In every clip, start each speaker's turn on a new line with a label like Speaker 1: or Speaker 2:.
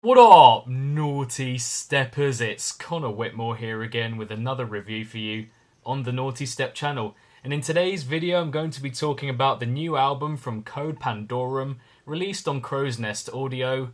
Speaker 1: What up, naughty steppers? It's Connor Whitmore here again with another review for you on the Nawtystep channel. And in today's video, I'm going to be talking about the new album from Code Pandorum, released on Crowsnest Audio,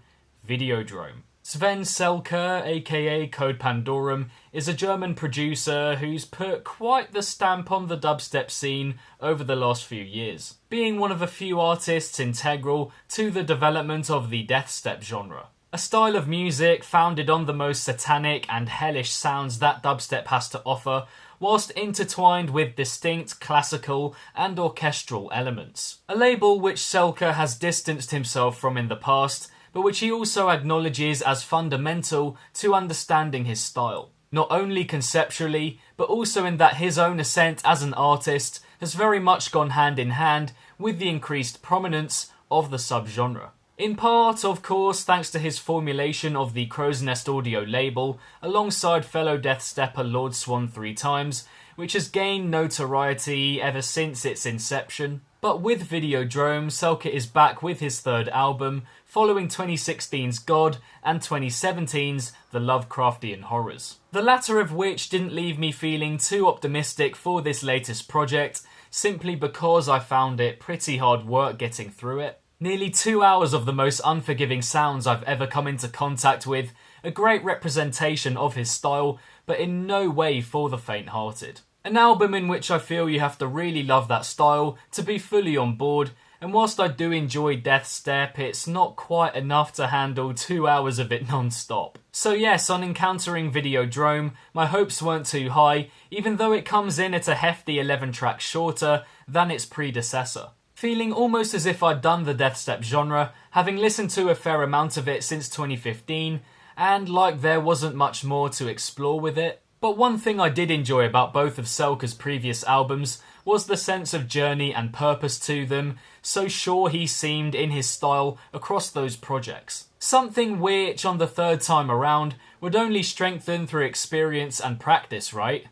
Speaker 1: Videodrome. Sven Selka, aka Code Pandorum, is a German producer who's put quite the stamp on the dubstep scene over the last few years, being one of a few artists integral to the development of the DEATHSTEP genre. A style of music founded on the most satanic and hellish sounds that dubstep has to offer, whilst intertwined with distinct classical and orchestral elements. A label which Selka has distanced himself from in the past, but which he also acknowledges as fundamental to understanding his style. Not only conceptually, but also in that his own ascent as an artist has very much gone hand in hand with the increased prominence of the subgenre. In part, of course, thanks to his formulation of the Crowsnest Audio label, alongside fellow DEATHSTEPper Lord Swan 3 times, which has gained notoriety ever since its inception. But with Videodrome, Selka is back with his third album, following 2016's God and 2017's The Lovecraftian Horrors. The latter of which didn't leave me feeling too optimistic for this latest project, simply because I found it pretty hard work getting through it. Nearly 2 hours of the most unforgiving sounds I've ever come into contact with, a great representation of his style, but in no way for the faint-hearted. An album in which I feel you have to really love that style to be fully on board, and whilst I do enjoy DEATHSTEP, it's not quite enough to handle 2 hours of it non-stop. So yes, on encountering Videodrome, my hopes weren't too high, even though it comes in at a hefty 11 tracks shorter than its predecessor. Feeling almost as if I'd done the DEATHSTEP genre, having listened to a fair amount of it since 2015, and like there wasn't much more to explore with it. But one thing I did enjoy about both of Selka's previous albums was the sense of journey and purpose to them, so sure he seemed in his style across those projects. Something which, on the third time around, would only strengthen through experience and practice, right?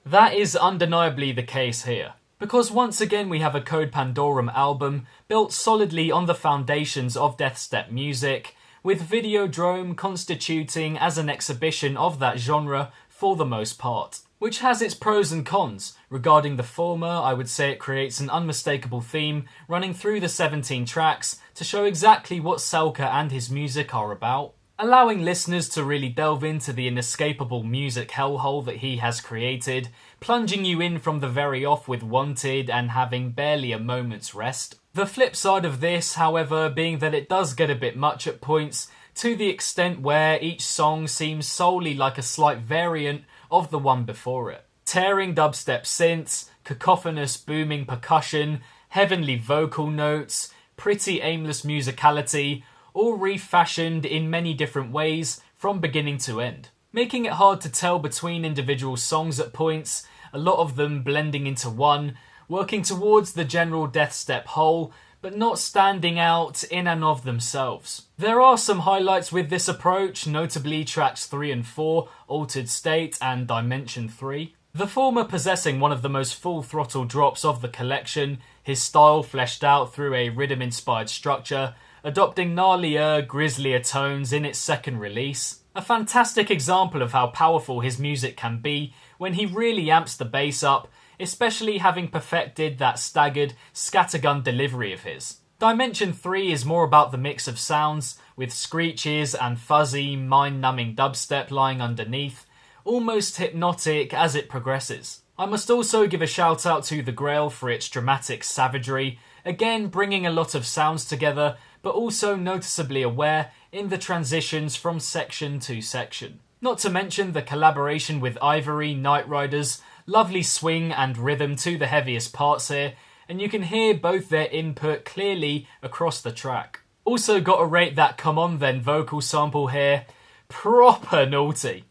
Speaker 1: That is undeniably the case here. Because once again we have a Code Pandorum album built solidly on the foundations of DEATHSTEP music, with Videodrome constituting as an exhibition of that genre for the most part. Which has its pros and cons. Regarding the former, I would say it creates an unmistakable theme running through the 17 tracks to show exactly what Selka and his music are about, allowing listeners to really delve into the inescapable music hellhole that he has created, plunging you in from the very off with Wanted and having barely a moment's rest. The flip side of this, however, being that it does get a bit much at points, to the extent where each song seems solely like a slight variant of the one before it. Tearing dubstep synths, cacophonous booming percussion, heavenly vocal notes, pretty aimless musicality, all refashioned in many different ways from beginning to end, making it hard to tell between individual songs at points, a lot of them blending into one, working towards the general DEATHSTEP whole, but not standing out in and of themselves. There are some highlights with this approach, notably tracks 3 and 4, Altered State and Dimension 3. The former possessing one of the most full-throttle drops of the collection, his style fleshed out through a RIDDIM-inspired structure, adopting gnarlier, grislier tones in its second release. A fantastic example of how powerful his music can be when he really amps the bass up, especially having perfected that staggered, scattergun delivery of his. Dimension 3 is more about the mix of sounds, with screeches and fuzzy, mind-numbing dubstep lying underneath, almost hypnotic as it progresses. I must also give a shout out to The Grail for its dramatic savagery, again bringing a lot of sounds together, but also noticeably aware in the transitions from section to section. Not to mention the collaboration with Ivory, Night Riders, lovely swing and rhythm to the heaviest parts here, and you can hear both their input clearly across the track. Also gotta rate that Come On Then vocal sample here, proper naughty.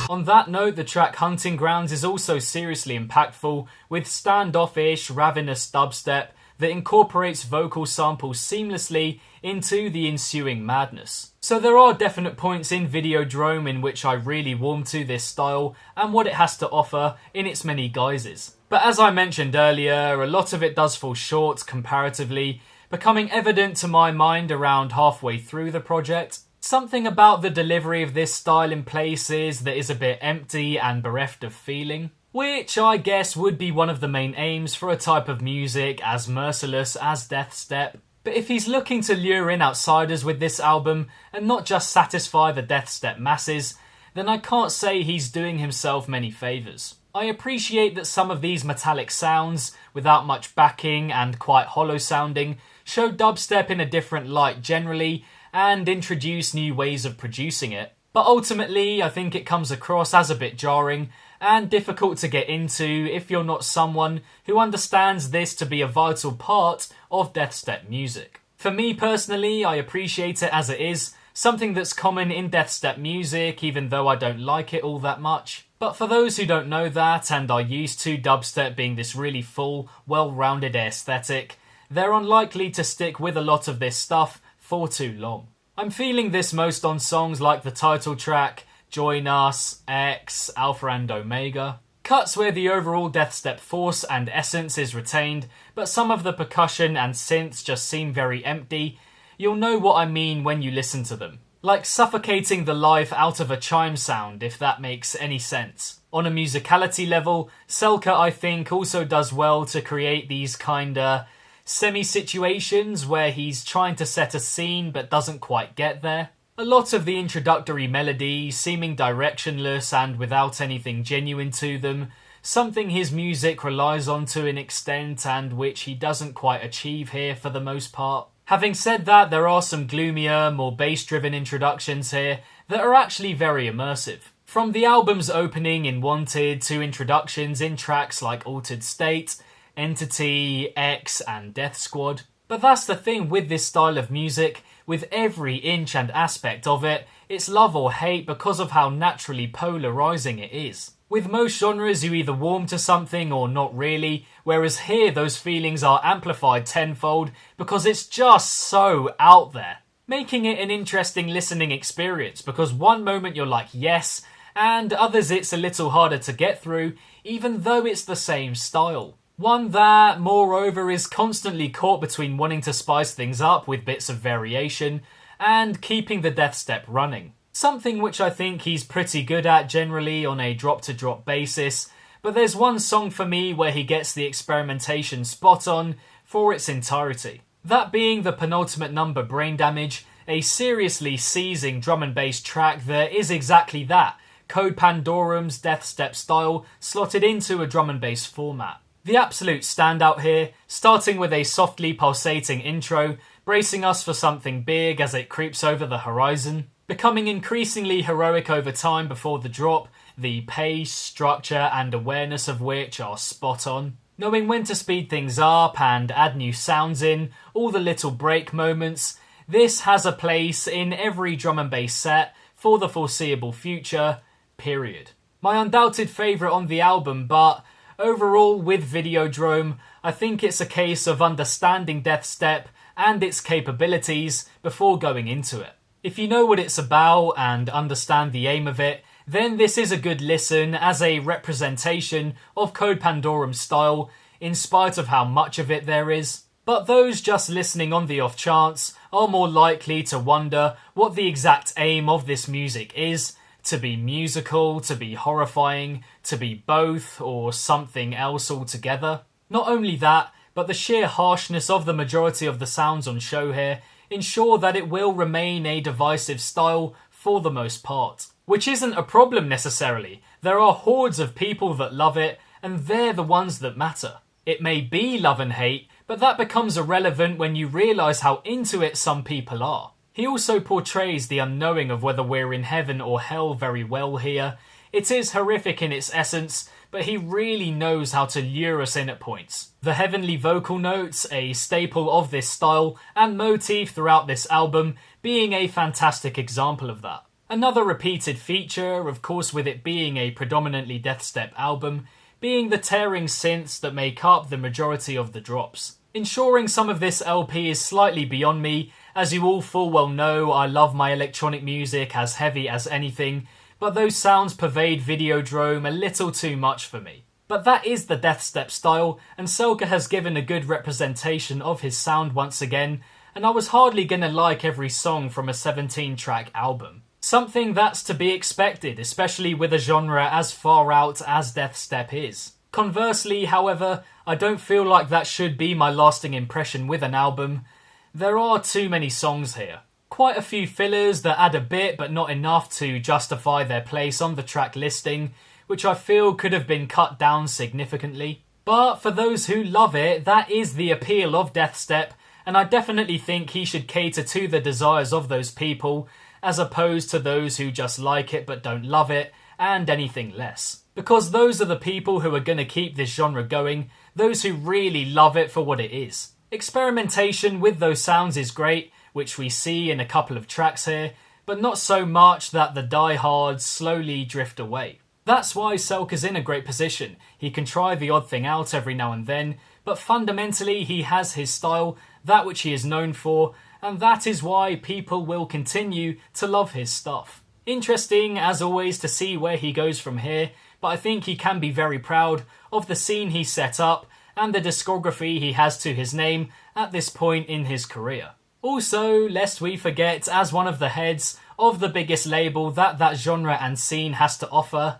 Speaker 1: On that note, the track Hunting Grounds is also seriously impactful, with standoffish, ravenous dubstep that incorporates vocal samples seamlessly into the ensuing madness. So there are definite points in Videodrome in which I really warm to this style and what it has to offer in its many guises. But as I mentioned earlier, a lot of it does fall short comparatively, becoming evident to my mind around halfway through the project. Something about the delivery of this style in places that is a bit empty and bereft of feeling, which I guess would be one of the main aims for a type of music as merciless as DEATHSTEP. But if he's looking to lure in outsiders with this album and not just satisfy the DEATHSTEP masses, then I can't say he's doing himself many favours. I appreciate that some of these metallic sounds, without much backing and quite hollow sounding, show dubstep in a different light generally and introduce new ways of producing it. But ultimately, I think it comes across as a bit jarring and difficult to get into if you're not someone who understands this to be a vital part of DEATHSTEP music. For me personally, I appreciate it as it is, something that's common in DEATHSTEP music even though I don't like it all that much. But for those who don't know that and are used to dubstep being this really full, well-rounded aesthetic, they're unlikely to stick with a lot of this stuff for too long. I'm feeling this most on songs like the title track, Join Us, X, Alpha and Omega. Cuts where the overall DEATHSTEP force and essence is retained, but some of the percussion and synths just seem very empty. You'll know what I mean when you listen to them. Like suffocating the life out of a chime sound, if that makes any sense. On a musicality level, Selka I think also does well to create these kinda semi-situations where he's trying to set a scene but doesn't quite get there. A lot of the introductory melodies seeming directionless and without anything genuine to them, something his music relies on to an extent and which he doesn't quite achieve here for the most part. Having said that, there are some gloomier, more bass-driven introductions here that are actually very immersive. From the album's opening in Wanted to introductions in tracks like Altered State, Entity, X and Death Squad. But that's the thing with this style of music, with every inch and aspect of it, it's love or hate because of how naturally polarising it is. With most genres you either warm to something or not really, whereas here those feelings are amplified tenfold because it's just so out there. Making it an interesting listening experience because one moment you're like yes, and others it's a little harder to get through even though it's the same style. One that, moreover, is constantly caught between wanting to spice things up with bits of variation and keeping the DEATHSTEP running. Something which I think he's pretty good at generally on a drop-to-drop basis, but there's one song for me where he gets the experimentation spot on for its entirety. That being the penultimate number, Brain Damage, a seriously seizing drum and bass track that is exactly that, Code Pandorum's DEATHSTEP style slotted into a drum and bass format. The absolute standout here, starting with a softly pulsating intro, bracing us for something big as it creeps over the horizon, becoming increasingly heroic over time before the drop, the pace, structure and awareness of which are spot on. Knowing when to speed things up and add new sounds in, all the little break moments, this has a place in every drum and bass set for the foreseeable future, period. My undoubted favourite on the album, but overall, with Videodrome, I think it's a case of understanding DEATHSTEP and its capabilities before going into it. If you know what it's about and understand the aim of it, then this is a good listen as a representation of Code Pandorum's style, in spite of how much of it there is. But those just listening on the off chance are more likely to wonder what the exact aim of this music is, to be musical, to be horrifying, to be both, or something else altogether. Not only that, but the sheer harshness of the majority of the sounds on show here ensure that it will remain a divisive style for the most part. Which isn't a problem necessarily. There are hordes of people that love it, and they're the ones that matter. It may be love and hate, but that becomes irrelevant when you realise how into it some people are. He also portrays the unknowing of whether we're in heaven or hell very well here. It is horrific in its essence, but he really knows how to lure us in at points. The heavenly vocal notes, a staple of this style and motif throughout this album, being a fantastic example of that. Another repeated feature, of course with it being a predominantly DEATHSTEP album, being the tearing synths that make up the majority of the drops. Ensuring some of this LP is slightly beyond me, as you all full well know I love my electronic music as heavy as anything, but those sounds pervade Videodrome a little too much for me. But that is the DEATHSTEP style, and Selka has given a good representation of his sound once again, and I was hardly gonna like every song from a 17-track album. Something that's to be expected, especially with a genre as far out as DEATHSTEP is. Conversely, however, I don't feel like that should be my lasting impression with an album. There are too many songs here. Quite a few fillers that add a bit but not enough to justify their place on the track listing, which I feel could have been cut down significantly. But for those who love it, that is the appeal of DEATHSTEP, and I definitely think he should cater to the desires of those people, as opposed to those who just like it but don't love it, and anything less. Because those are the people who are going to keep this genre going, those who really love it for what it is. Experimentation with those sounds is great, which we see in a couple of tracks here, but not so much that the diehards slowly drift away. That's why Selka's in a great position. He can try the odd thing out every now and then, but fundamentally he has his style, that which he is known for, and that is why people will continue to love his stuff. Interesting, as always, to see where he goes from here, but I think he can be very proud of the scene he set up and the discography he has to his name at this point in his career. Also, lest we forget, as one of the heads of the biggest label that genre and scene has to offer,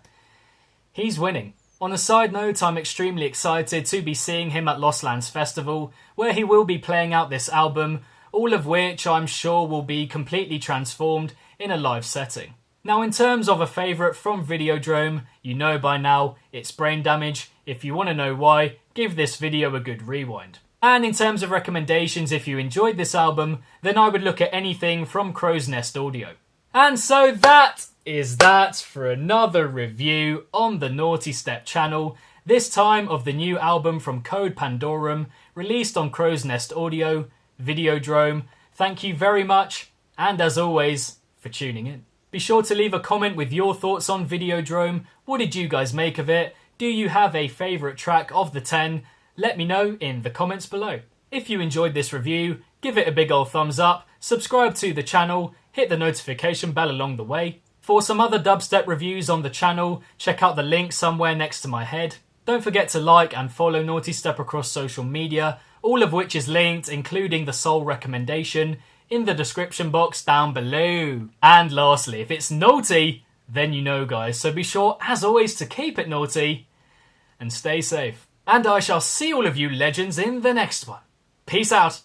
Speaker 1: he's winning. On a side note, I'm extremely excited to be seeing him at Lost Lands Festival, where he will be playing out this album, all of which I'm sure will be completely transformed in a live setting. Now, in terms of a favourite from Videodrome, you know by now it's Brain Damage. If you want to know why, give this video a good rewind. And in terms of recommendations, if you enjoyed this album, then I would look at anything from Crowsnest Audio. And so that is that for another review on the Nawtystep channel, this time of the new album from Code Pandorum, released on Crowsnest Audio, Videodrome. Thank you very much, and as always, for tuning in. Be sure to leave a comment with your thoughts on Videodrome. What did you guys make of it? Do you have a favourite track of the 10? Let me know in the comments below. If you enjoyed this review, give it a big ol' thumbs up, subscribe to the channel, hit the notification bell along the way. For some other dubstep reviews on the channel, check out the link somewhere next to my head. Don't forget to like and follow Nawtystep across social media, all of which is linked, including the sole recommendation, in the description box down below. And lastly, if it's naughty, then you know guys, so be sure as always to keep it naughty and stay safe. And I shall see all of you legends in the next one. Peace out.